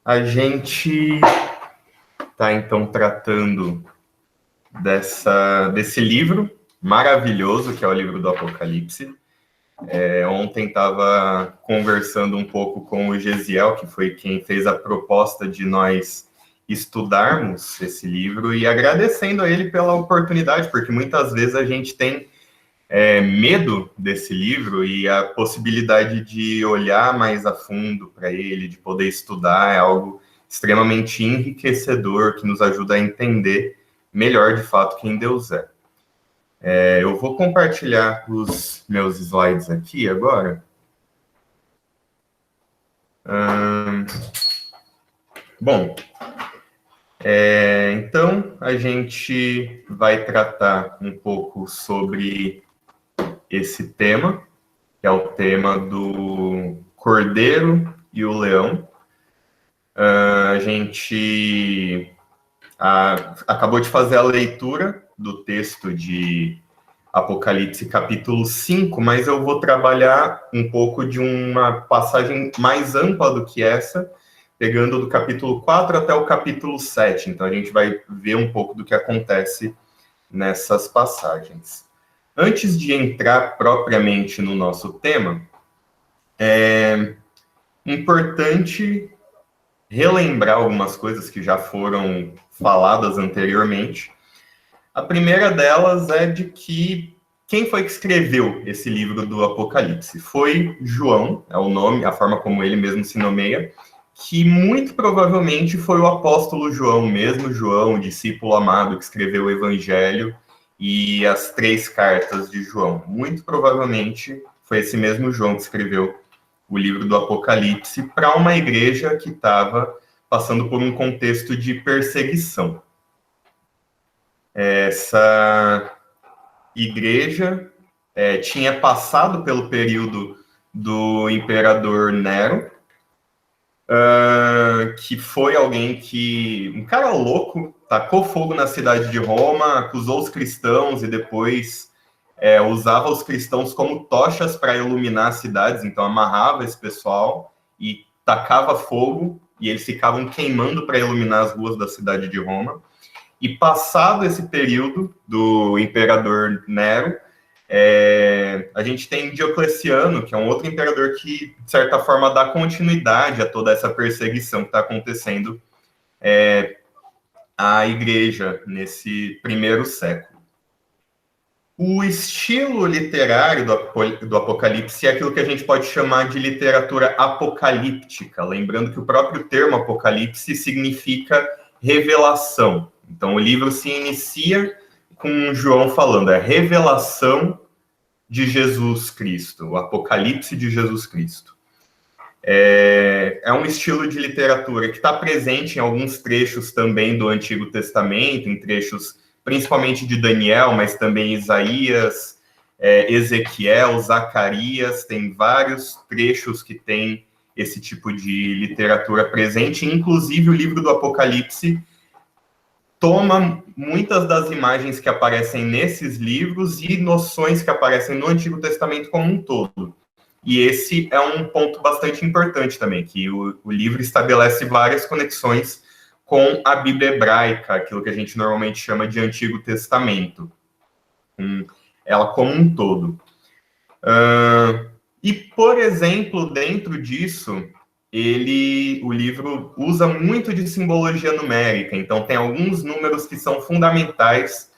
A gente está, então, tratando desse livro maravilhoso, que é o livro do Apocalipse. Ontem estava conversando um pouco com o Gesiel, que foi quem fez a proposta de nós estudarmos esse livro, e agradecendo a ele pela oportunidade, porque muitas vezes a gente tem medo desse livro, e a possibilidade de olhar mais a fundo para ele, de poder estudar, é algo extremamente enriquecedor, que nos ajuda a entender melhor, de fato, quem Deus é. Eu vou compartilhar os meus slides aqui agora. Bom, então a gente vai tratar um pouco sobre esse tema, que é o tema do Cordeiro e o Leão. A gente acabou de fazer a leitura do texto de Apocalipse capítulo 5, mas eu vou trabalhar um pouco de uma passagem mais ampla do que essa, pegando do capítulo 4 até o capítulo 7. Então a gente vai ver um pouco do que acontece nessas passagens. Antes de entrar propriamente no nosso tema, é importante relembrar algumas coisas que já foram faladas anteriormente. A primeira delas é de que quem foi que escreveu esse livro do Apocalipse? Foi João, é o nome, a forma como ele mesmo se nomeia, que muito provavelmente foi o apóstolo João, mesmo João, o discípulo amado que escreveu o Evangelho e as 3 cartas de João. Muito provavelmente foi esse mesmo João que escreveu o livro do Apocalipse para uma igreja que estava passando por um contexto de perseguição. Essa igreja tinha passado pelo período do imperador Nero, que foi alguém um cara louco, tacou fogo na cidade de Roma, acusou os cristãos e depois usava os cristãos como tochas para iluminar as cidades. Então amarrava esse pessoal e tacava fogo, e eles ficavam queimando para iluminar as ruas da cidade de Roma. E passado esse período do imperador Nero, a gente tem Diocleciano, que é um outro imperador que, de certa forma, dá continuidade a toda essa perseguição que está acontecendo à igreja nesse primeiro século. O estilo literário do Apocalipse é aquilo que a gente pode chamar de literatura apocalíptica, lembrando que o próprio termo Apocalipse significa revelação. Então, o livro se inicia com João falando, a revelação de Jesus Cristo, o Apocalipse de Jesus Cristo. É um estilo de literatura que está presente em alguns trechos também do Antigo Testamento, em trechos principalmente de Daniel, mas também Isaías, Ezequiel, Zacarias, tem vários trechos que tem esse tipo de literatura presente, inclusive o livro do Apocalipse toma muitas das imagens que aparecem nesses livros e noções que aparecem no Antigo Testamento como um todo. E esse é um ponto bastante importante também, que o livro estabelece várias conexões com a Bíblia hebraica, aquilo que a gente normalmente chama de Antigo Testamento, ela como um todo. E, por exemplo, dentro disso, o livro usa muito de simbologia numérica, então tem alguns números que são fundamentais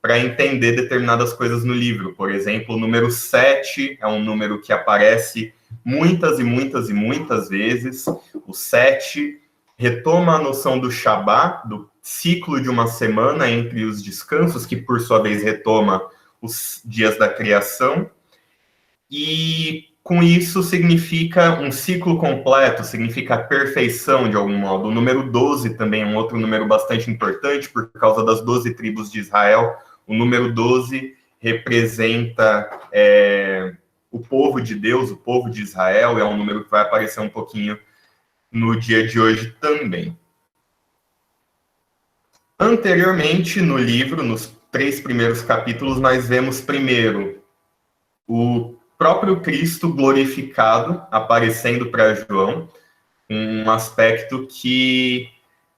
para entender determinadas coisas no livro. Por exemplo, o número 7 é um número que aparece muitas e muitas e muitas vezes. O 7 retoma a noção do Shabá, do ciclo de uma semana entre os descansos, que por sua vez retoma os dias da criação. E com isso significa um ciclo completo, significa perfeição de algum modo. O número 12 também é um outro número bastante importante por causa das 12 tribos de Israel. O número 12 representa o povo de Deus, o povo de Israel, é um número que vai aparecer um pouquinho no dia de hoje também. Anteriormente, no livro, nos 3 primeiros capítulos, nós vemos primeiro o próprio Cristo glorificado aparecendo para João. um aspecto que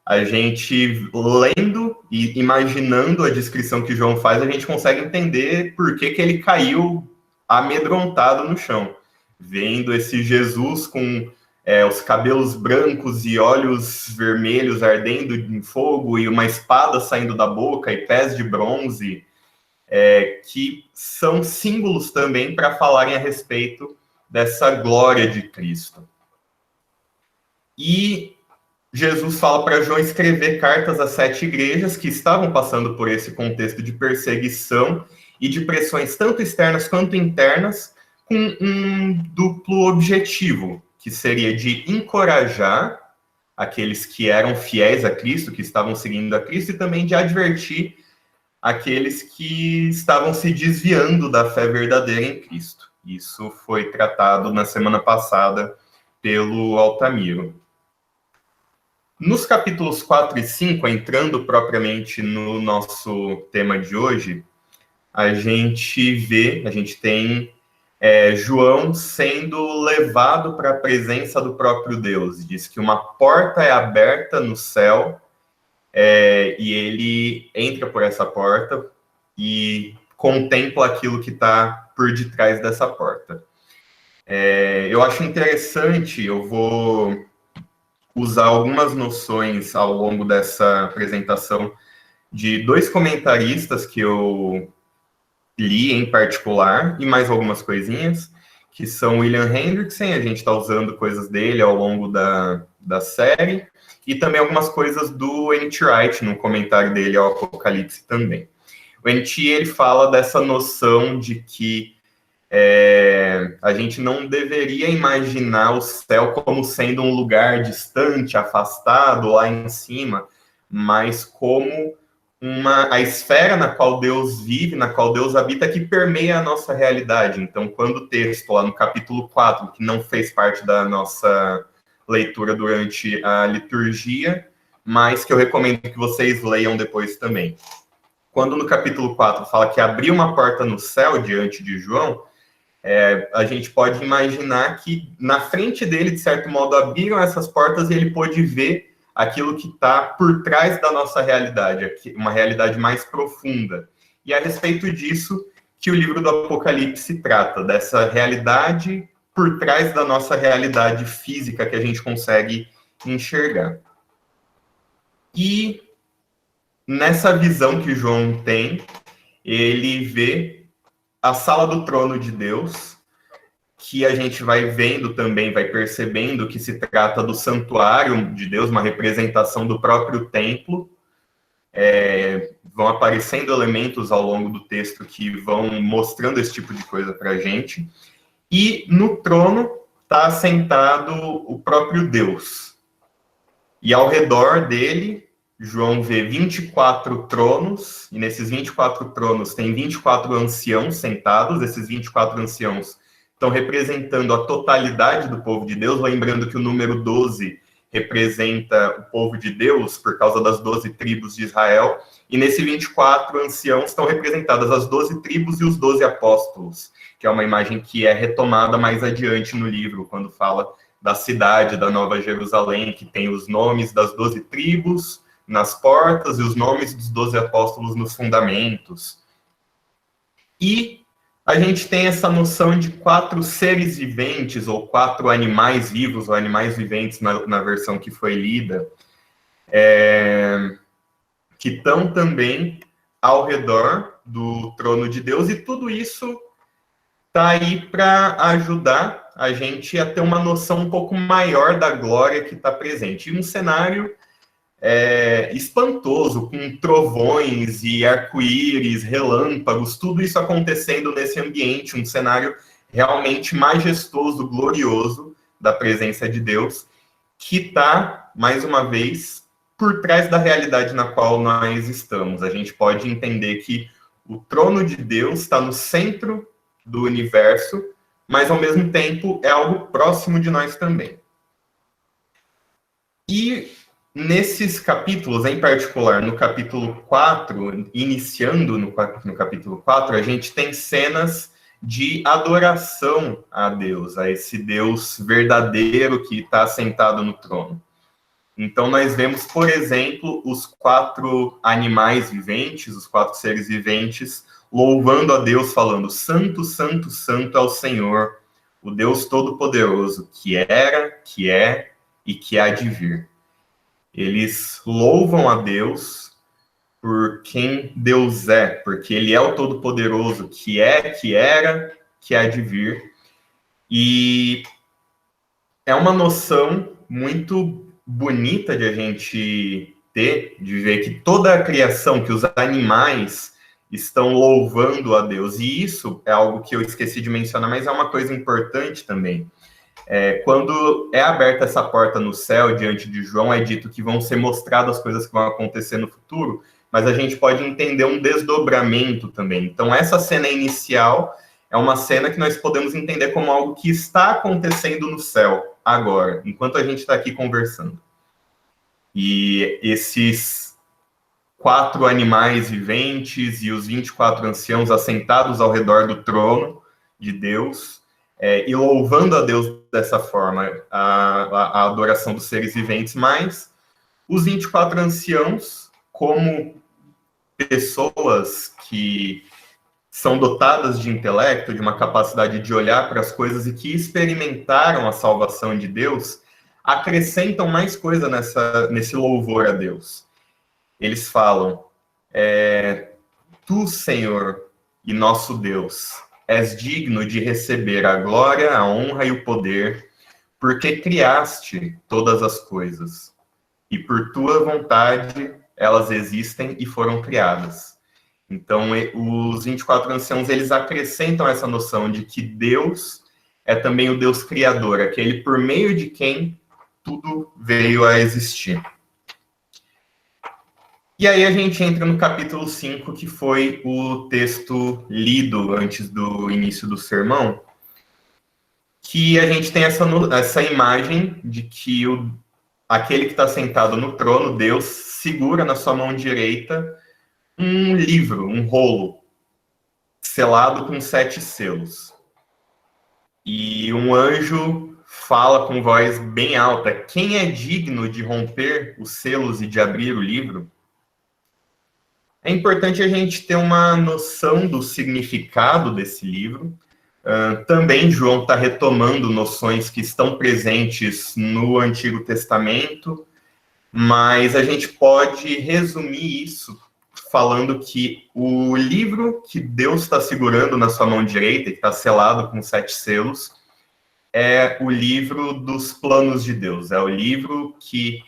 a gente, lendo e imaginando a descrição que João faz, a gente consegue entender por que ele caiu amedrontado no chão. Vendo esse Jesus com os cabelos brancos e olhos vermelhos ardendo em fogo e uma espada saindo da boca e pés de bronze, que são símbolos também para falarem a respeito dessa glória de Cristo. E Jesus fala para João escrever cartas a 7 igrejas que estavam passando por esse contexto de perseguição e de pressões tanto externas quanto internas, com um duplo objetivo, que seria de encorajar aqueles que eram fiéis a Cristo, que estavam seguindo a Cristo, e também de advertir aqueles que estavam se desviando da fé verdadeira em Cristo. Isso foi tratado na semana passada pelo Altamiro. Nos capítulos 4 e 5, entrando propriamente no nosso tema de hoje, a gente tem João sendo levado para a presença do próprio Deus. Diz que uma porta é aberta no céu, e ele entra por essa porta e contempla aquilo que está por detrás dessa porta. Eu acho interessante, eu vou usar algumas noções ao longo dessa apresentação de 2 comentaristas que eu li em particular, e mais algumas coisinhas, que são William Hendrickson, a gente está usando coisas dele ao longo da série, e também algumas coisas do N.T. Wright, no comentário dele ao Apocalipse também. O N.T. ele fala dessa noção de que a gente não deveria imaginar o céu como sendo um lugar distante, afastado, lá em cima, mas como a esfera na qual Deus vive, na qual Deus habita, que permeia a nossa realidade. Então, quando o texto, lá no capítulo 4, que não fez parte da nossa leitura durante a liturgia, mas que eu recomendo que vocês leiam depois também. Quando no capítulo 4 fala que abriu uma porta no céu diante de João, a gente pode imaginar que na frente dele, de certo modo, abriram essas portas e ele pôde ver aquilo que está por trás da nossa realidade, uma realidade mais profunda. E é a respeito disso que o livro do Apocalipse trata, dessa realidade por trás da nossa realidade física que a gente consegue enxergar. E nessa visão que João tem, ele vê a sala do trono de Deus, que a gente vai vendo também, vai percebendo que se trata do santuário de Deus, uma representação do próprio templo. Vão aparecendo elementos ao longo do texto que vão mostrando esse tipo de coisa para a gente. E no trono está sentado o próprio Deus. E ao redor dele, João vê 24 tronos, e nesses 24 tronos tem 24 anciãos sentados. Esses 24 anciãos estão representando a totalidade do povo de Deus, lembrando que o número 12 representa o povo de Deus, por causa das 12 tribos de Israel, e nesses 24 anciãos estão representadas as 12 tribos e os 12 apóstolos, que é uma imagem que é retomada mais adiante no livro, quando fala da cidade da Nova Jerusalém, que tem os nomes das 12 tribos nas portas e os nomes dos 12 apóstolos nos fundamentos. E a gente tem essa noção de 4 seres viventes, ou 4 animais vivos, ou animais viventes na versão que foi lida, que estão também ao redor do trono de Deus, e tudo isso está aí para ajudar a gente a ter uma noção um pouco maior da glória que está presente. E um cenário espantoso, com trovões e arco-íris, relâmpagos, tudo isso acontecendo nesse ambiente, um cenário realmente majestoso, glorioso da presença de Deus, que está, mais uma vez, por trás da realidade na qual nós estamos. A gente pode entender que o trono de Deus está no centro do universo, mas, ao mesmo tempo, é algo próximo de nós também. E nesses capítulos, em particular, no capítulo 4, iniciando no capítulo 4, a gente tem cenas de adoração a Deus, a esse Deus verdadeiro que está sentado no trono. Então, nós vemos, por exemplo, os 4 animais viventes, os 4 seres viventes, louvando a Deus, falando: Santo, Santo, Santo é o Senhor, o Deus Todo-Poderoso, que era, que é e que há de vir. Eles louvam a Deus por quem Deus é, porque Ele é o Todo-Poderoso, que é, que era, que há de vir. E é uma noção muito bonita de a gente ter, de ver que toda a criação, que os animais estão louvando a Deus. E isso é algo que eu esqueci de mencionar, mas é uma coisa importante também. Quando é aberta essa porta no céu, diante de João, é dito que vão ser mostradas as coisas que vão acontecer no futuro, mas a gente pode entender um desdobramento também. Então, essa cena inicial é uma cena que nós podemos entender como algo que está acontecendo no céu, agora, enquanto a gente está aqui conversando. E esses 4 animais viventes e os 24 anciãos assentados ao redor do trono de Deus, e louvando a Deus dessa forma, a adoração dos seres viventes, mas os 24 anciãos, como pessoas que são dotadas de intelecto, de uma capacidade de olhar para as coisas e que experimentaram a salvação de Deus, acrescentam mais coisa nesse louvor a Deus. Eles falam: Tu, Senhor e nosso Deus, és digno de receber a glória, a honra e o poder, porque criaste todas as coisas, e por tua vontade elas existem e foram criadas. Então, os 24 anciãos, eles acrescentam essa noção de que Deus é também o Deus criador, aquele por meio de quem tudo veio a existir. E aí a gente entra no capítulo 5, que foi o texto lido antes do início do sermão, que a gente tem essa imagem de que aquele que está sentado no trono, Deus, segura na sua mão direita um livro, um rolo, selado com 7 selos. E um anjo fala com voz bem alta: quem é digno de romper os selos e de abrir o livro? É importante a gente ter uma noção do significado desse livro. Também João está retomando noções que estão presentes no Antigo Testamento, mas a gente pode resumir isso falando que o livro que Deus está segurando na sua mão direita, que está selado com 7 selos, é o livro dos planos de Deus. É o livro que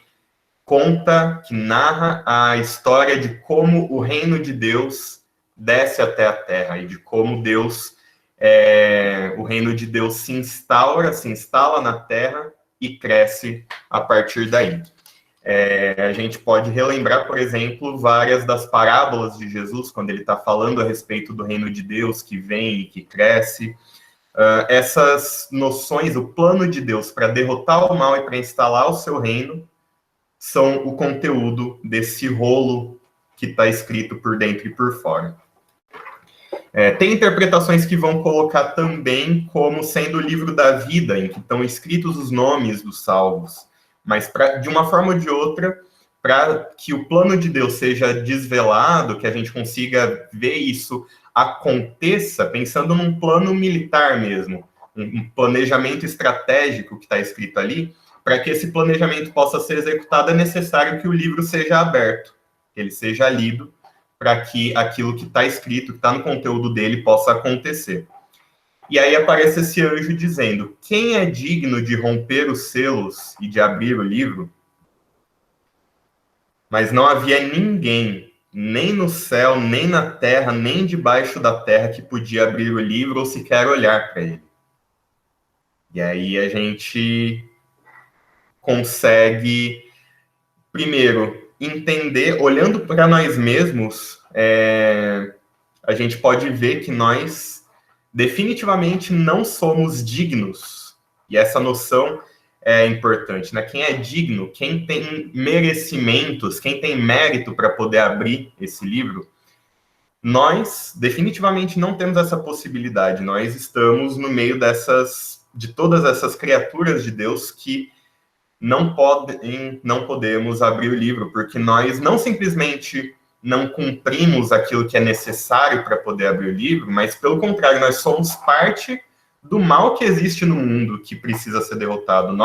conta, que narra a história de como o reino de Deus desce até a terra e de como o reino de Deus se instala na terra e cresce a partir daí. A gente pode relembrar, por exemplo, várias das parábolas de Jesus, quando ele está falando a respeito do reino de Deus que vem e que cresce. Essas noções, o plano de Deus para derrotar o mal e para instalar o seu reino, são o conteúdo desse rolo que está escrito por dentro e por fora. Tem interpretações que vão colocar também como sendo o livro da vida, em que estão escritos os nomes dos salvos, mas de uma forma ou de outra, para que o plano de Deus seja desvelado, que a gente consiga ver isso aconteça, pensando num plano militar mesmo, um planejamento estratégico que está escrito ali. Para que esse planejamento possa ser executado, é necessário que o livro seja aberto, que ele seja lido, para que aquilo que está escrito, que está no conteúdo dele, possa acontecer. E aí aparece esse anjo dizendo: quem é digno de romper os selos e de abrir o livro? Mas não havia ninguém, nem no céu, nem na terra, nem debaixo da terra, que podia abrir o livro ou sequer olhar para ele. E aí a gente consegue, primeiro, entender, olhando para nós mesmos, a gente pode ver que nós definitivamente não somos dignos. E essa noção é importante, né? Quem é digno, quem tem merecimentos, quem tem mérito para poder abrir esse livro, Nós definitivamente não temos essa possibilidade. Nós estamos no meio de todas essas criaturas de Deus que não podemos abrir o livro, porque nós não simplesmente não cumprimos aquilo que é necessário para poder abrir o livro, mas pelo contrário, nós somos parte do mal que existe no mundo que precisa ser derrotado.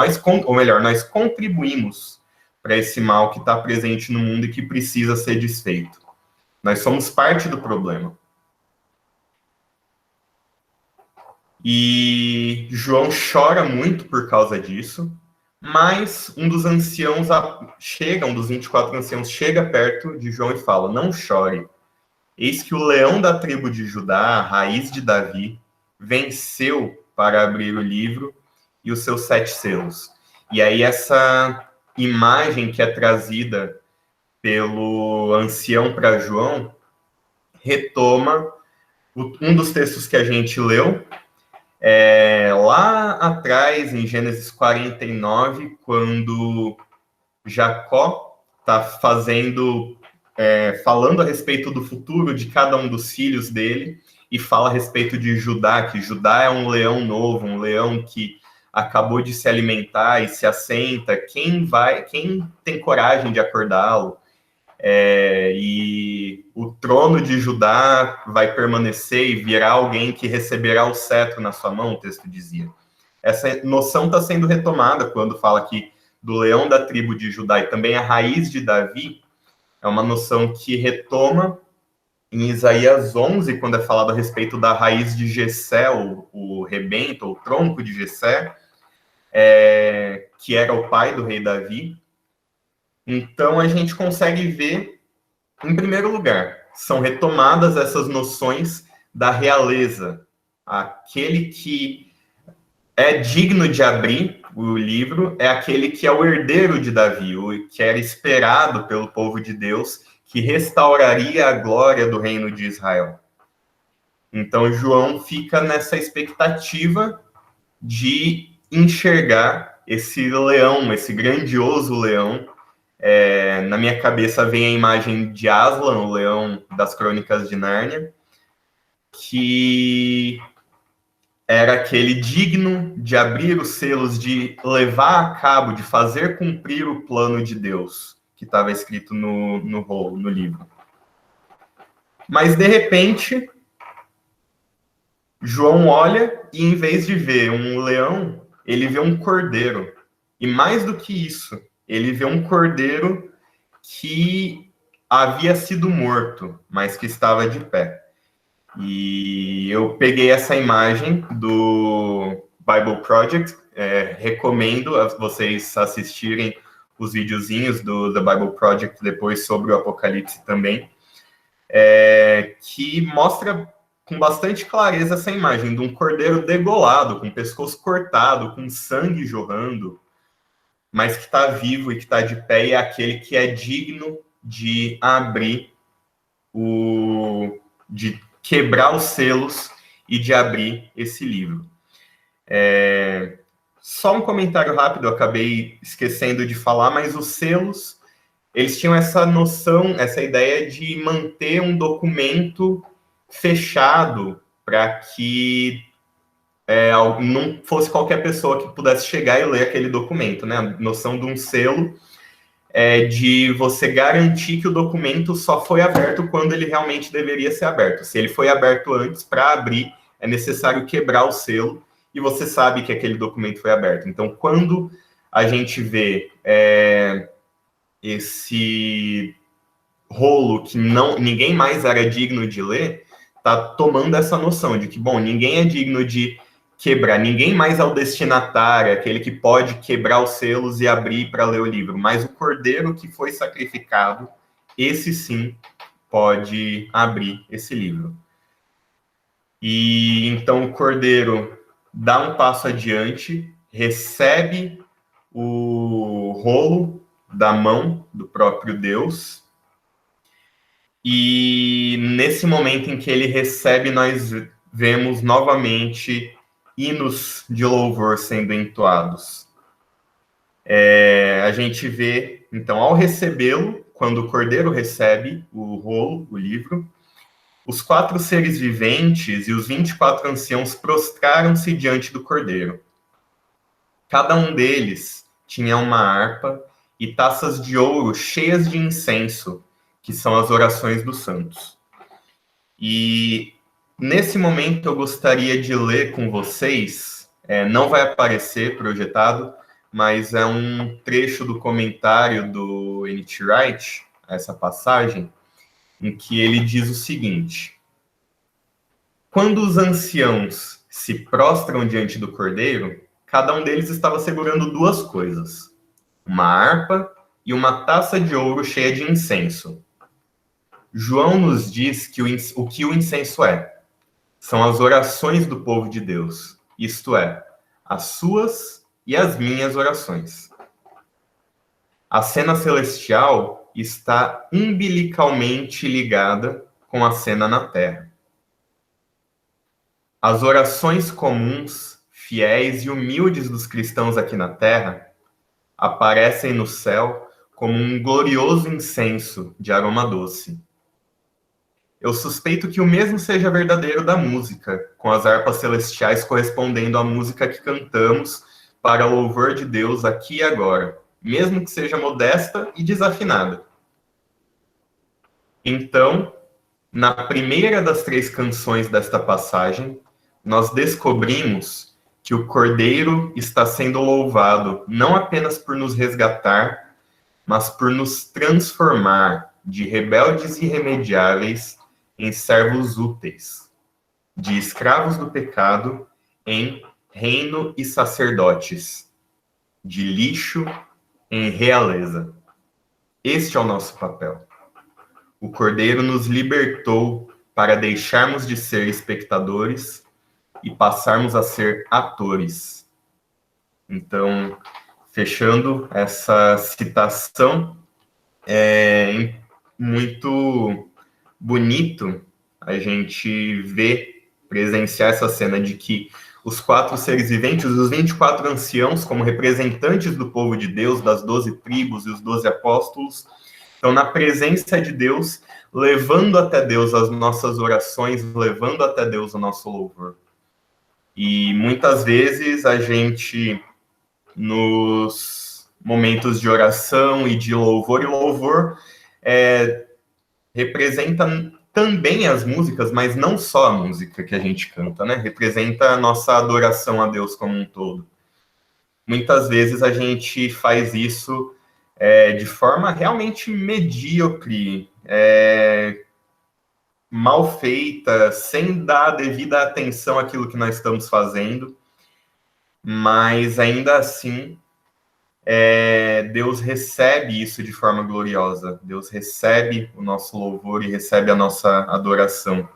Ou melhor, nós contribuímos para esse mal que está presente no mundo e que precisa ser desfeito. Nós somos parte do problema. E João chora muito por causa disso, mas um dos 24 anciãos, chega perto de João e fala: não chore. Eis que o leão da tribo de Judá, a raiz de Davi, venceu para abrir o livro e os seus 7 selos. E aí essa imagem que é trazida pelo ancião para João retoma um dos textos que a gente leu, lá atrás, em Gênesis 49, quando Jacó está falando a respeito do futuro de cada um dos filhos dele, e fala a respeito de Judá, que Judá é um leão novo, um leão que acabou de se alimentar e se assenta. Quem tem coragem de acordá-lo? E o trono de Judá vai permanecer e virá alguém que receberá o cetro na sua mão, o texto dizia. Essa noção está sendo retomada quando fala aqui do leão da tribo de Judá e também a raiz de Davi. É uma noção que retoma em Isaías 11, quando é falado a respeito da raiz de Jessé, o rebento, o tronco de Jessé, que era o pai do rei Davi. Então, a gente consegue ver, em primeiro lugar, são retomadas essas noções da realeza. Aquele que é digno de abrir o livro é aquele que é o herdeiro de Davi, o que era esperado pelo povo de Deus, que restauraria a glória do reino de Israel. Então, João fica nessa expectativa de enxergar esse leão, esse grandioso leão. Na minha cabeça vem a imagem de Aslan, o leão das Crônicas de Nárnia, que era aquele digno de abrir os selos, de levar a cabo, de fazer cumprir o plano de Deus, que estava escrito no livro. Mas, de repente, João olha e, em vez de ver um leão, ele vê um cordeiro. E mais do que isso, ele vê um cordeiro que havia sido morto, mas que estava de pé. E eu peguei essa imagem do Bible Project, recomendo a vocês assistirem os videozinhos do The Bible Project depois sobre o Apocalipse também, que mostra com bastante clareza essa imagem de um cordeiro degolado, com o pescoço cortado, com sangue jorrando, mas que está vivo e que está de pé, e é aquele que é digno de abrir de quebrar os selos e de abrir esse livro. Só um comentário rápido, eu acabei esquecendo de falar, mas os selos, eles tinham essa noção, essa ideia de manter um documento fechado para que não fosse qualquer pessoa que pudesse chegar e ler aquele documento, né? A noção de um selo de você garantir que o documento só foi aberto quando ele realmente deveria ser aberto. Se ele foi aberto antes, para abrir, é necessário quebrar o selo, e você sabe que aquele documento foi aberto. Então, quando a gente vê esse rolo que ninguém mais era digno de ler, está tomando essa noção de que, bom, ninguém é digno de quebrar, ninguém mais é o destinatário, aquele que pode quebrar os selos e abrir para ler o livro, mas o cordeiro que foi sacrificado, esse sim pode abrir esse livro. E então o cordeiro dá um passo adiante, recebe o rolo da mão do próprio Deus, e nesse momento em que ele recebe, nós vemos novamente hinos de louvor sendo entoados. A gente vê, então, ao recebê-lo, quando o cordeiro recebe o rolo, o livro, Os 4 seres viventes e os 24 anciãos prostraram-se diante do Cordeiro. Cada um deles tinha uma harpa e taças de ouro cheias de incenso, que são as orações dos santos. E nesse momento eu gostaria de ler com vocês, não vai aparecer projetado, mas é um trecho do comentário do N.T. Wright, essa passagem, em que ele diz o seguinte: quando os anciãos se prostram diante do Cordeiro, cada um deles estava segurando 2 coisas, uma harpa e uma taça de ouro cheia de incenso. João nos diz que o que o incenso é. São as orações do povo de Deus, isto é, as suas e as minhas orações. A cena celestial está umbilicalmente ligada com a cena na terra. As orações comuns, fiéis e humildes dos cristãos aqui na terra aparecem no céu como um glorioso incenso de aroma doce. Eu suspeito que o mesmo seja verdadeiro da música, com as harpas celestiais correspondendo à música que cantamos para o louvor de Deus aqui e agora, mesmo que seja modesta e desafinada. Então, na primeira das 3 canções desta passagem, nós descobrimos que o Cordeiro está sendo louvado não apenas por nos resgatar, mas por nos transformar de rebeldes irremediáveis em servos úteis, de escravos do pecado em reino e sacerdotes, de lixo em realeza. Este é o nosso papel. O Cordeiro nos libertou para deixarmos de ser espectadores e passarmos a ser atores. Então, fechando essa citação, é muito bonito a gente ver, presenciar essa cena de que os 4 seres viventes, os 24 anciãos, como representantes do povo de Deus, das 12 tribos e os 12 apóstolos, estão na presença de Deus, levando até Deus as nossas orações, levando até Deus o nosso louvor. E muitas vezes a gente, nos momentos de oração e de louvor, representa também as músicas, mas não só a música que a gente canta, né? Representa a nossa adoração a Deus como um todo. Muitas vezes a gente faz isso de forma realmente medíocre, mal feita, sem dar a devida atenção àquilo que nós estamos fazendo, mas ainda assim Deus recebe isso de forma gloriosa. Deus recebe o nosso louvor e recebe a nossa adoração.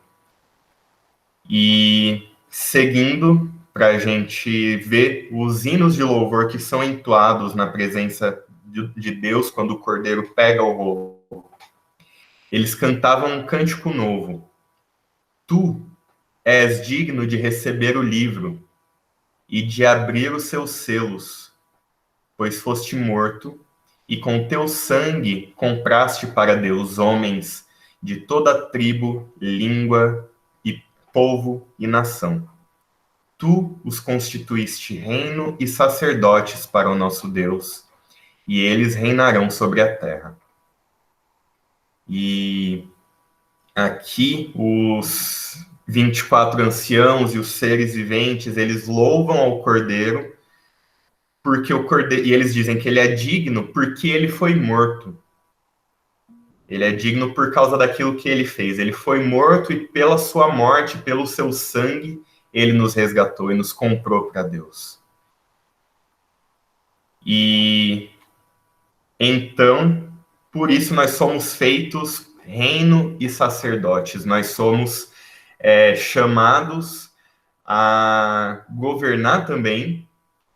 E seguindo, para a gente ver os hinos de louvor que são entoados na presença de Deus quando o Cordeiro pega o rolo. Eles cantavam um cântico novo. Tu és digno de receber o livro e de abrir os seus selos, pois foste morto, e com teu sangue compraste para Deus homens de toda tribo, língua, e povo e nação. Tu os constituíste reino e sacerdotes para o nosso Deus, e eles reinarão sobre a terra. E aqui os 24 anciãos e os seres viventes, eles louvam ao Cordeiro, porque o Cordeiro, e eles dizem que ele é digno porque ele foi morto. Ele é digno por causa daquilo que ele fez. Ele foi morto e pela sua morte, pelo seu sangue, ele nos resgatou e nos comprou para Deus. E então, por isso nós somos feitos reino e sacerdotes. Nós somos chamados a governar também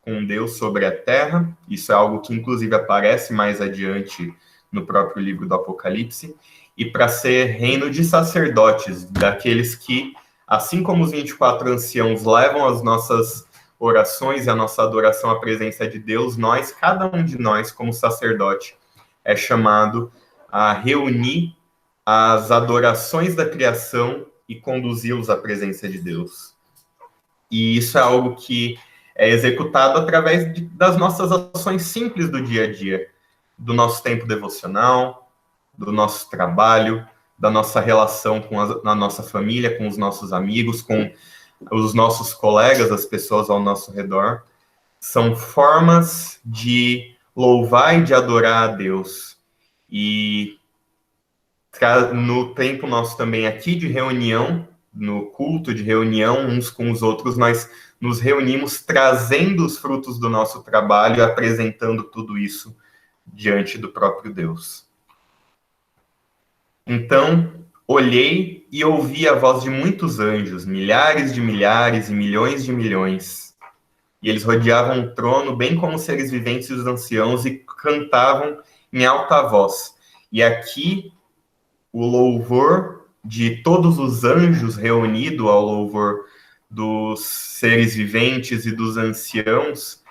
com Deus sobre a terra. Isso é algo que, inclusive, aparece mais adiante no próprio livro do Apocalipse. E para ser reino de sacerdotes, daqueles que, assim como os 24 anciãos levam as nossas orações e a nossa adoração à presença de Deus, nós, cada um de nós, como sacerdote, é chamado a reunir as adorações da criação e conduzi-los à presença de Deus. E isso é algo que é executado através das nossas ações simples do dia a dia, do nosso tempo devocional, do nosso trabalho, da nossa relação com a nossa família, com os nossos amigos, com os nossos colegas, as pessoas ao nosso redor. São formas de louvar e de adorar a Deus. E no tempo nosso também aqui de reunião, no culto de reunião uns com os outros, nós nos reunimos trazendo os frutos do nosso trabalho e apresentando tudo isso diante do próprio Deus. Então, olhei e ouvi a voz de muitos anjos, milhares de milhares e milhões de milhões. E eles rodeavam o trono, bem como os seres viventes e os anciãos, e cantavam em alta voz. E aqui, o louvor de todos os anjos reunido ao louvor dos seres viventes e dos anciãos,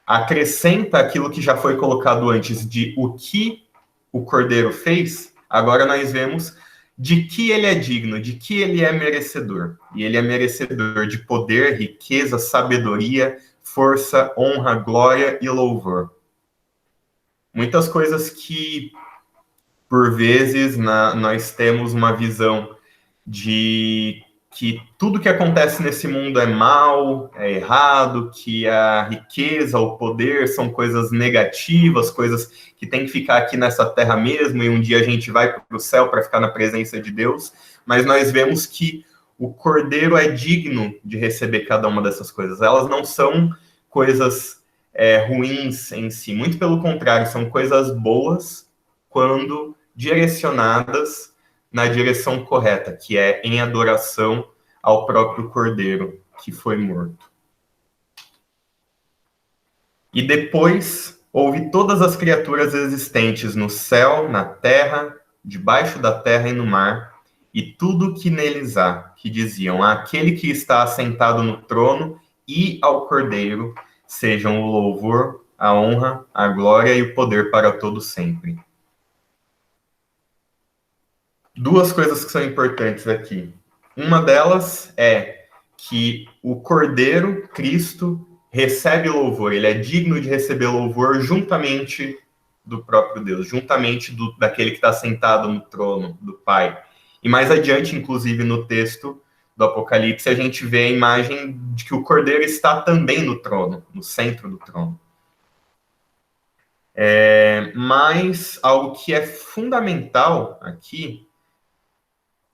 acrescenta aquilo que já foi colocado antes, de o que o Cordeiro fez. Agora nós vemos de que ele é digno, de que ele é merecedor. E ele é merecedor de poder, riqueza, sabedoria, força, honra, glória e louvor. Muitas coisas que, por vezes, nós temos uma visão de que tudo que acontece nesse mundo é mal, é errado, que a riqueza, o poder são coisas negativas, coisas que tem que ficar aqui nessa terra mesmo, e um dia a gente vai para o céu para ficar na presença de Deus, mas nós vemos que o Cordeiro é digno de receber cada uma dessas coisas. Elas não são coisas ruins em si, muito pelo contrário, são coisas boas quando direcionadas na direção correta, que é em adoração ao próprio Cordeiro que foi morto. E depois houve todas as criaturas existentes no céu, na terra, debaixo da terra e no mar, e tudo que neles há, que diziam: àquele que está assentado no trono e ao Cordeiro sejam o louvor, a honra, a glória e o poder para todo sempre. Duas coisas que são importantes aqui. Uma delas é que o Cordeiro, Cristo, recebe louvor, ele é digno de receber louvor juntamente do próprio Deus, juntamente daquele que está sentado no trono do Pai. E mais adiante, inclusive, no texto do Apocalipse, a gente vê a imagem de que o Cordeiro está também no trono, no centro do trono. Mas algo que é fundamental aqui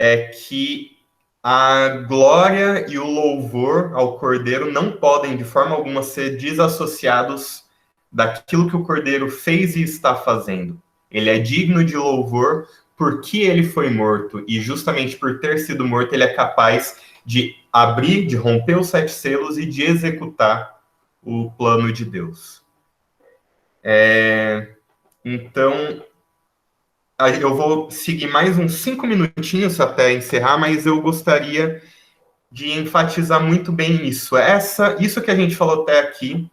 é que a glória e o louvor ao Cordeiro não podem, de forma alguma, ser desassociados daquilo que o Cordeiro fez e está fazendo. Ele é digno de louvor porque ele foi morto, e justamente por ter sido morto, ele é capaz de abrir, de romper os 7 selos e de executar o plano de Deus. Então, eu vou seguir mais uns 5 minutinhos até encerrar, mas eu gostaria de enfatizar muito bem isso. Isso que a gente falou até aqui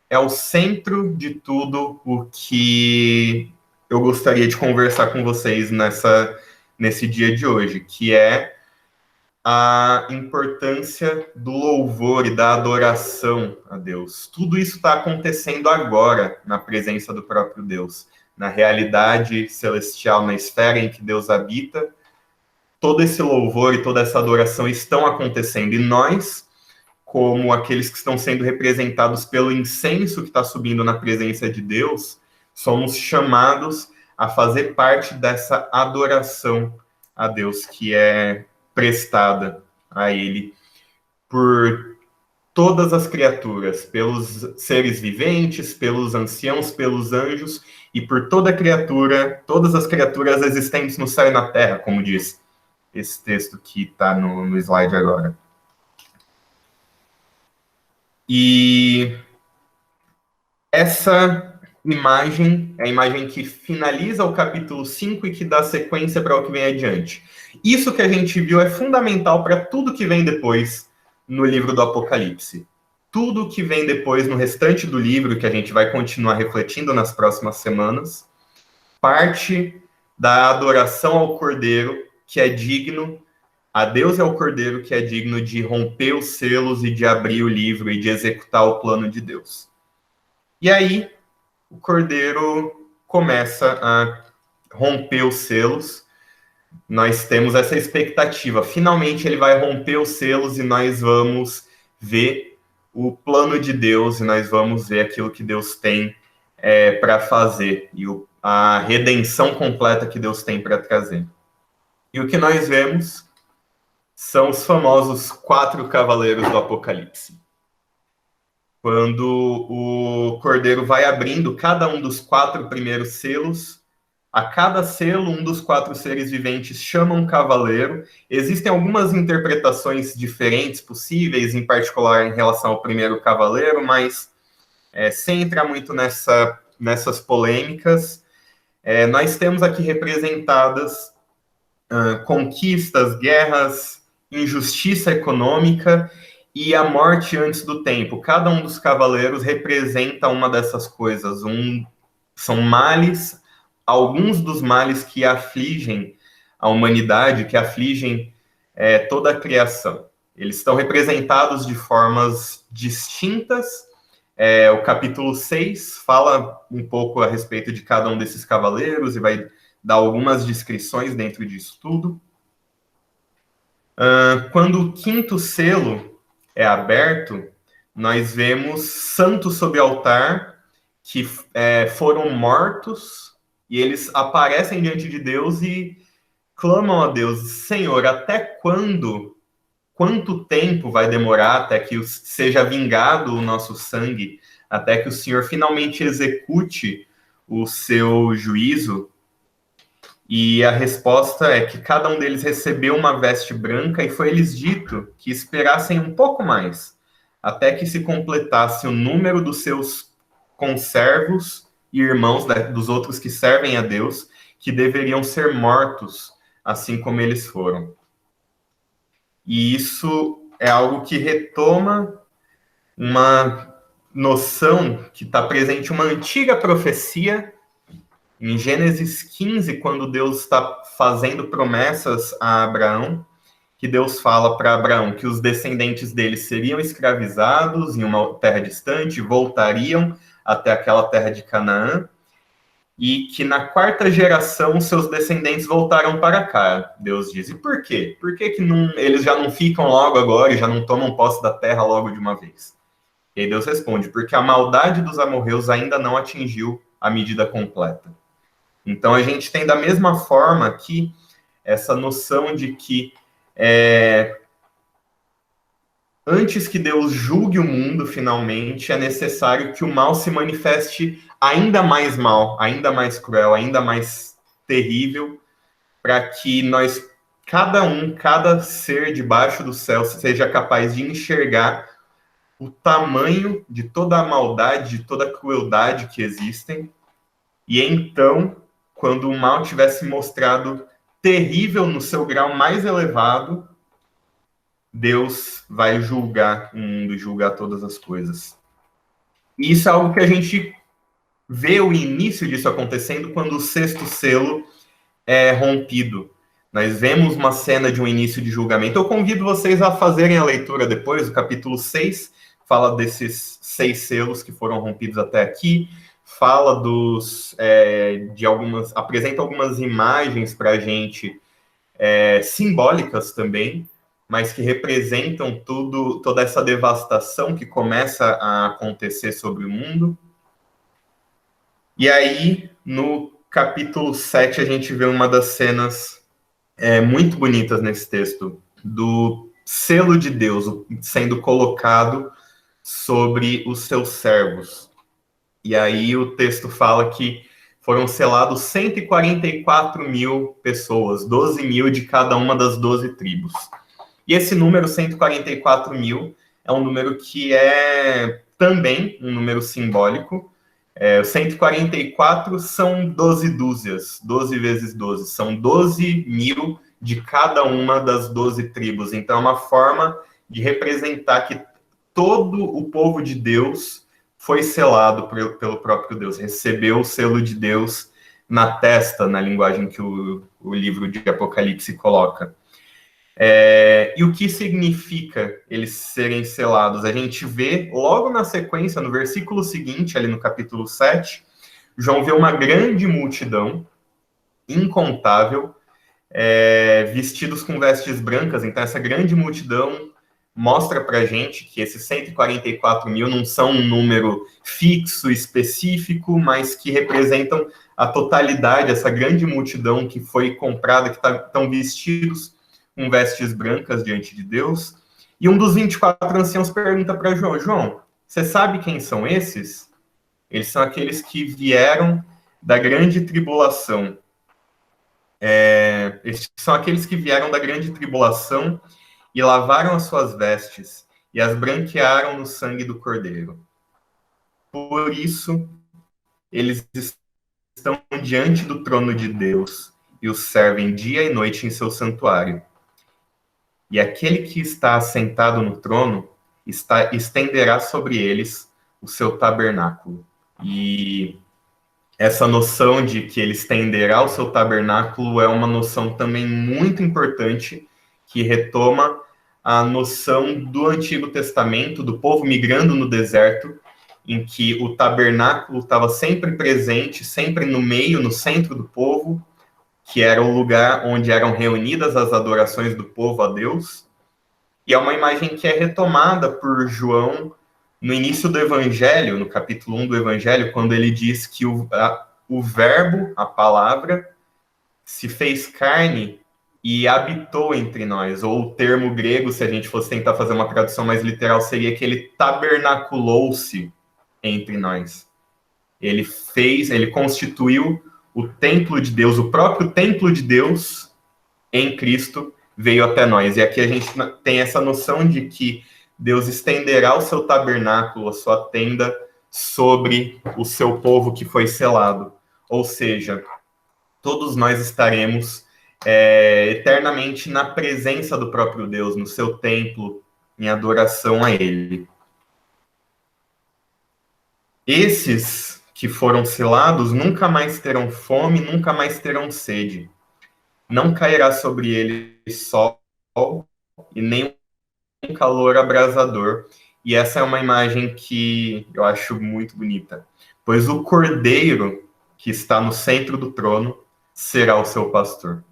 é o centro de tudo o que eu gostaria de conversar com vocês nesse dia de hoje, que é a importância do louvor e da adoração a Deus. Tudo isso está acontecendo agora na presença do próprio Deus. Na realidade celestial, na esfera em que Deus habita, todo esse louvor e toda essa adoração estão acontecendo. E nós, como aqueles que estão sendo representados pelo incenso que está subindo na presença de Deus, somos chamados a fazer parte dessa adoração a Deus que é prestada a Ele por todas as criaturas, pelos seres viventes, pelos anciãos, pelos anjos e por toda criatura, todas as criaturas existentes no céu e na terra, como diz esse texto que está no slide agora. E essa imagem é a imagem que finaliza o capítulo 5 e que dá sequência para o que vem adiante. Isso que a gente viu é fundamental para tudo que vem depois no livro do Apocalipse. Tudo que vem depois no restante do livro, que a gente vai continuar refletindo nas próximas semanas, parte da adoração ao Cordeiro, que é digno, a Deus e ao Cordeiro, que é digno de romper os selos e de abrir o livro e de executar o plano de Deus. E aí, o Cordeiro começa a romper os selos. Nós temos essa expectativa. Finalmente ele vai romper os selos e nós vamos ver o plano de Deus e nós vamos ver aquilo que Deus tem para fazer e a redenção completa que Deus tem para trazer. E o que nós vemos são os famosos 4 cavaleiros do Apocalipse. Quando o Cordeiro vai abrindo cada um dos 4 primeiros selos, a cada selo, um dos 4 seres viventes chama um cavaleiro. Existem algumas interpretações diferentes possíveis, em particular em relação ao primeiro cavaleiro, mas sem entrar muito nessas polêmicas, nós temos aqui representadas conquistas, guerras, injustiça econômica e a morte antes do tempo. Cada um dos cavaleiros representa uma dessas coisas. São males, alguns dos males que afligem a humanidade, que afligem toda a criação. Eles estão representados de formas distintas. O capítulo 6 fala um pouco a respeito de cada um desses cavaleiros e vai dar algumas descrições dentro disso tudo. Quando o 5º selo é aberto, nós vemos santos sob altar que foram mortos e eles aparecem diante de Deus e clamam a Deus: Senhor, até quando? Quanto tempo vai demorar até que seja vingado o nosso sangue, até que o Senhor finalmente execute o seu juízo? E a resposta é que cada um deles recebeu uma veste branca e foi-lhes dito que esperassem um pouco mais, até que se completasse o número dos seus conservos e irmãos dos outros que servem a Deus, que deveriam ser mortos, assim como eles foram. E isso é algo que retoma uma noção que está presente em uma antiga profecia. Em Gênesis 15, quando Deus está fazendo promessas a Abraão, que Deus fala para Abraão que os descendentes dele seriam escravizados em uma terra distante, voltariam até aquela terra de Canaã, e que na 4ª geração seus descendentes voltaram para cá. Deus diz: e por quê? Por que eles já não ficam logo agora e já não tomam posse da terra logo de uma vez? E aí Deus responde: porque a maldade dos amorreus ainda não atingiu a medida completa. Então, a gente tem da mesma forma aqui essa noção de que antes que Deus julgue o mundo finalmente, é necessário que o mal se manifeste ainda mais mal, ainda mais cruel, ainda mais terrível, para que cada ser debaixo do céu seja capaz de enxergar o tamanho de toda a maldade, de toda a crueldade que existem, e então, quando o mal tiver se mostrado terrível no seu grau mais elevado, Deus vai julgar o mundo e julgar todas as coisas. E isso é algo que a gente vê o início disso acontecendo quando o 6º selo é rompido. Nós vemos uma cena de um início de julgamento. Eu convido vocês a fazerem a leitura depois. O capítulo 6 fala desses 6 selos que foram rompidos até aqui. Fala apresenta algumas imagens para a gente, simbólicas também, mas que representam toda essa devastação que começa a acontecer sobre o mundo. E aí, no capítulo 7, a gente vê uma das cenas muito bonitas nesse texto, do selo de Deus sendo colocado sobre os seus servos. E aí o texto fala que foram selados 144 mil pessoas, 12 mil de cada uma das 12 tribos. E esse número, 144 mil, é um número que é também um número simbólico. 144 são 12 dúzias, 12 vezes 12. São 12 mil de cada uma das 12 tribos. Então, é uma forma de representar que todo o povo de Deus foi selado pelo próprio Deus, recebeu o selo de Deus na testa, na linguagem que o livro de Apocalipse coloca. E o que significa eles serem selados? A gente vê logo na sequência, no versículo seguinte, ali no capítulo 7, João vê uma grande multidão, incontável, vestidos com vestes brancas. Então, essa grande multidão mostra para a gente que esses 144 mil não são um número fixo, específico, mas que representam a totalidade, essa grande multidão que foi comprada, que estão vestidos com vestes brancas diante de Deus. E um dos 24 anciãos pergunta para João: João, você sabe quem são esses? Eles são aqueles que vieram da grande tribulação. Estes são aqueles que vieram da grande tribulação e lavaram as suas vestes e as branquearam no sangue do Cordeiro. Por isso, eles estão diante do trono de Deus e os servem dia e noite em seu santuário. E aquele que está assentado no trono estenderá sobre eles o seu tabernáculo. E essa noção de que ele estenderá o seu tabernáculo é uma noção também muito importante, que retoma a noção do Antigo Testamento, do povo migrando no deserto, em que o tabernáculo estava sempre presente, sempre no meio, no centro do povo, que era o lugar onde eram reunidas as adorações do povo a Deus. E é uma imagem que é retomada por João no início do Evangelho, no capítulo 1 do Evangelho, quando ele diz que o verbo, a palavra, se fez carne e habitou entre nós. Ou o termo grego, se a gente fosse tentar fazer uma tradução mais literal, seria que ele tabernaculou-se entre nós. Ele constituiu o templo de Deus, o próprio templo de Deus em Cristo veio até nós. E aqui a gente tem essa noção de que Deus estenderá o seu tabernáculo, a sua tenda, sobre o seu povo que foi selado. Ou seja, todos nós estaremos eternamente na presença do próprio Deus, no seu templo, em adoração a Ele. Esses que foram selados nunca mais terão fome, nunca mais terão sede. Não cairá sobre eles sol e nem um calor abrasador. E essa é uma imagem que eu acho muito bonita. Pois o Cordeiro, que está no centro do trono, será o seu pastor.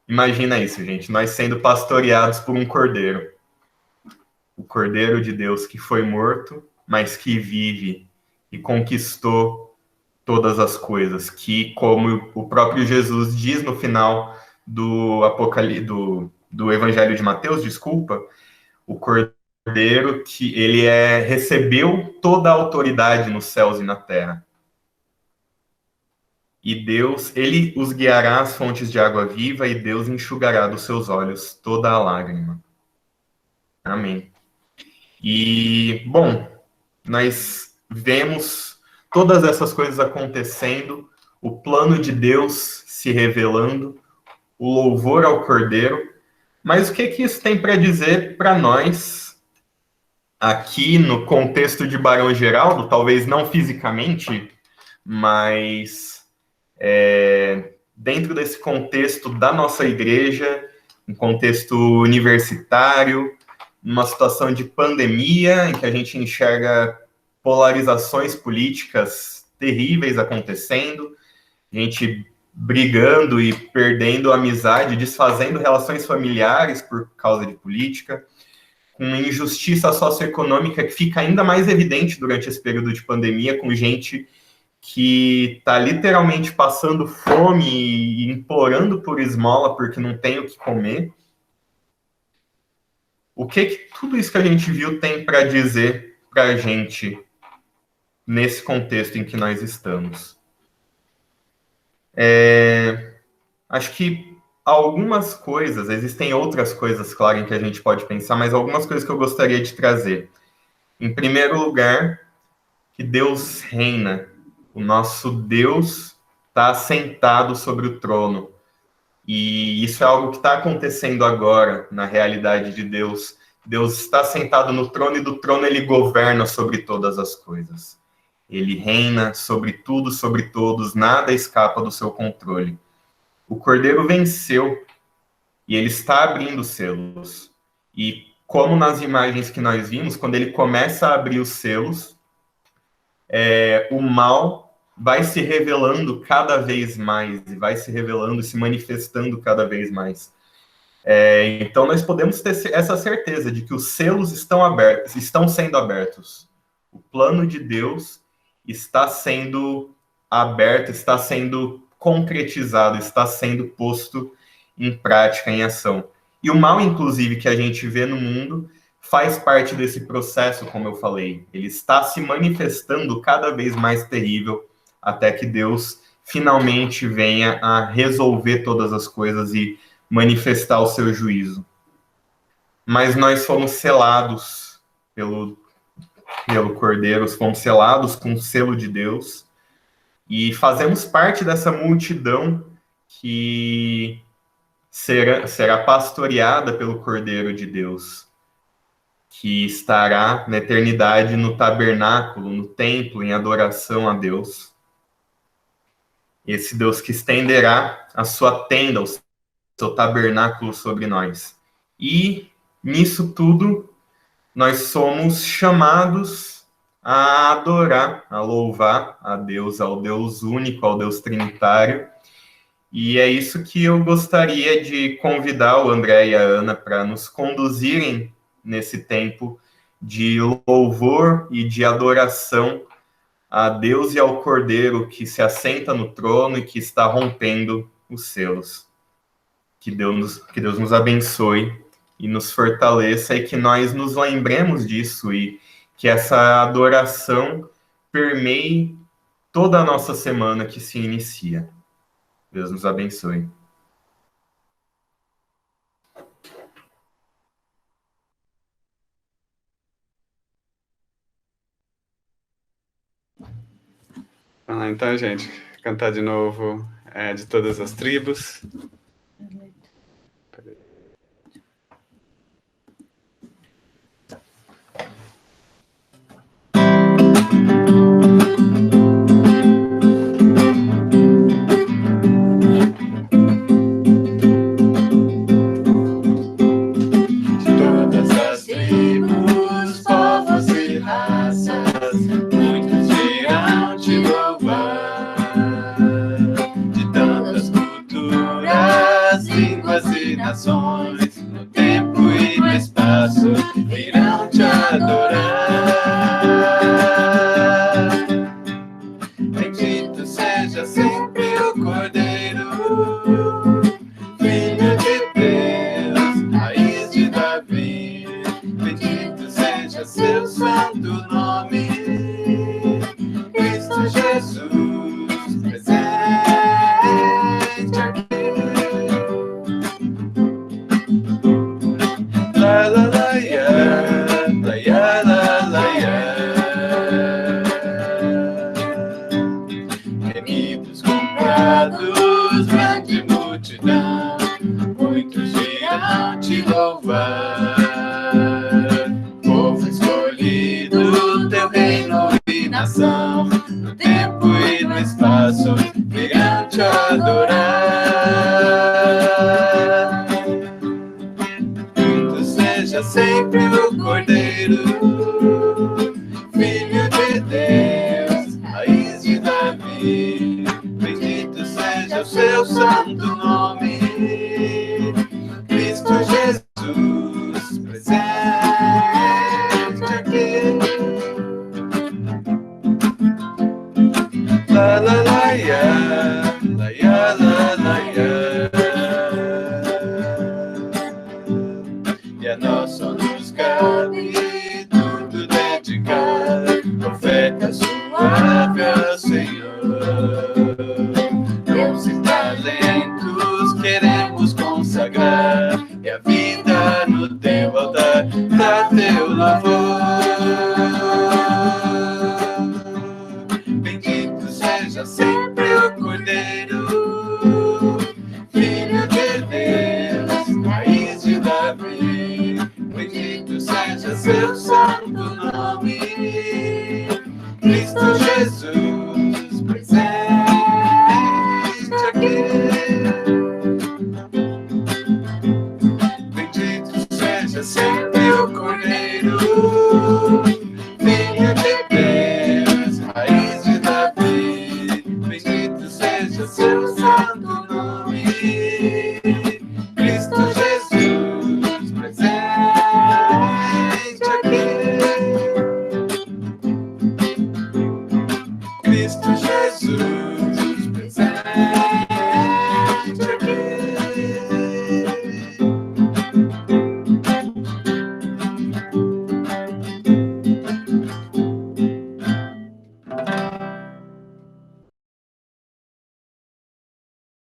Imagina isso, gente. Nós sendo pastoreados por um Cordeiro. O Cordeiro de Deus que foi morto, mas que vive e conquistou todas as coisas, que, como o próprio Jesus diz no final do Evangelho de Mateus, o Cordeiro que ele recebeu toda a autoridade nos céus e na terra. E Deus, ele os guiará às fontes de água viva, e Deus enxugará dos seus olhos toda a lágrima. Amém. E, bom, nós vemos todas essas coisas acontecendo, o plano de Deus se revelando, o louvor ao Cordeiro. Mas o que isso tem para dizer para nós, aqui no contexto de Barão Geraldo, talvez não fisicamente, mas dentro desse contexto da nossa igreja, um contexto universitário, numa situação de pandemia, em que a gente enxerga polarizações políticas terríveis acontecendo, gente brigando e perdendo amizade, desfazendo relações familiares por causa de política, com injustiça socioeconômica que fica ainda mais evidente durante esse período de pandemia, com gente que está literalmente passando fome e implorando por esmola porque não tem o que comer. O que tudo isso que a gente viu tem para dizer para a gente nesse contexto em que nós estamos? Acho que algumas coisas, existem outras coisas, claro, em que a gente pode pensar, mas algumas coisas que eu gostaria de trazer. Em primeiro lugar, que Deus reina. O nosso Deus está sentado sobre o trono. E isso é algo que está acontecendo agora, na realidade de Deus. Deus está sentado no trono, e do trono ele governa sobre todas as coisas. Ele reina sobre tudo, sobre todos, nada escapa do seu controle. O Cordeiro venceu e ele está abrindo selos. E como nas imagens que nós vimos, quando ele começa a abrir os selos, o mal vai se revelando cada vez mais, e vai se revelando, se manifestando cada vez mais. Então nós podemos ter essa certeza de que os selos estão abertos, estão sendo abertos. O plano de Deus está sendo aberto, está sendo concretizado, está sendo posto em prática, em ação. E o mal, inclusive, que a gente vê no mundo, faz parte desse processo, como eu falei. Ele está se manifestando cada vez mais terrível, até que Deus finalmente venha a resolver todas as coisas e manifestar o seu juízo. Mas nós fomos selados pelo Cordeiro, fomos selados com o selo de Deus, e fazemos parte dessa multidão que será pastoreada pelo Cordeiro de Deus, que estará na eternidade no tabernáculo, no templo, em adoração a Deus. Esse Deus que estenderá a sua tenda, o seu tabernáculo sobre nós. E nisso tudo, nós somos chamados a adorar, a louvar a Deus, ao Deus único, ao Deus trinitário. E é isso que eu gostaria de convidar o André e a Ana para nos conduzirem nesse tempo de louvor e de adoração a Deus e ao Cordeiro que se assenta no trono e que está rompendo os selos. Que Deus nos abençoe e nos fortaleça, e que nós nos lembremos disso, e que essa adoração permeie toda a nossa semana que se inicia. Deus nos abençoe. Vamos lá, então, gente. Cantar de novo de todas as tribos. Nações, no tempo e no espaço, virão te adorar. Bendito seja sempre o Cordeiro, Filho de Deus, raiz de Davi. Bendito seja seu santo nome, Cristo Jesus, presente aqui. La la la ya, la ya la la ya. Remidos, comprados, grande multidão, muitos virão te louvar. Povo escolhido, teu reino e nação, no tempo e no espaço, virão te adorar. Seja sempre o Cordeiro, Filho de Deus, raiz de Davi. Bendito seja o seu santo nome, Cristo Jesus, presente aqui. La la la ya, la ya la la ya. E a nós só nos cabe tudo dedicar, oferta suave ao Senhor. Dons e talentos queremos consagrar, e a vida no teu altar, pra teu louvor. Bendito seja sempre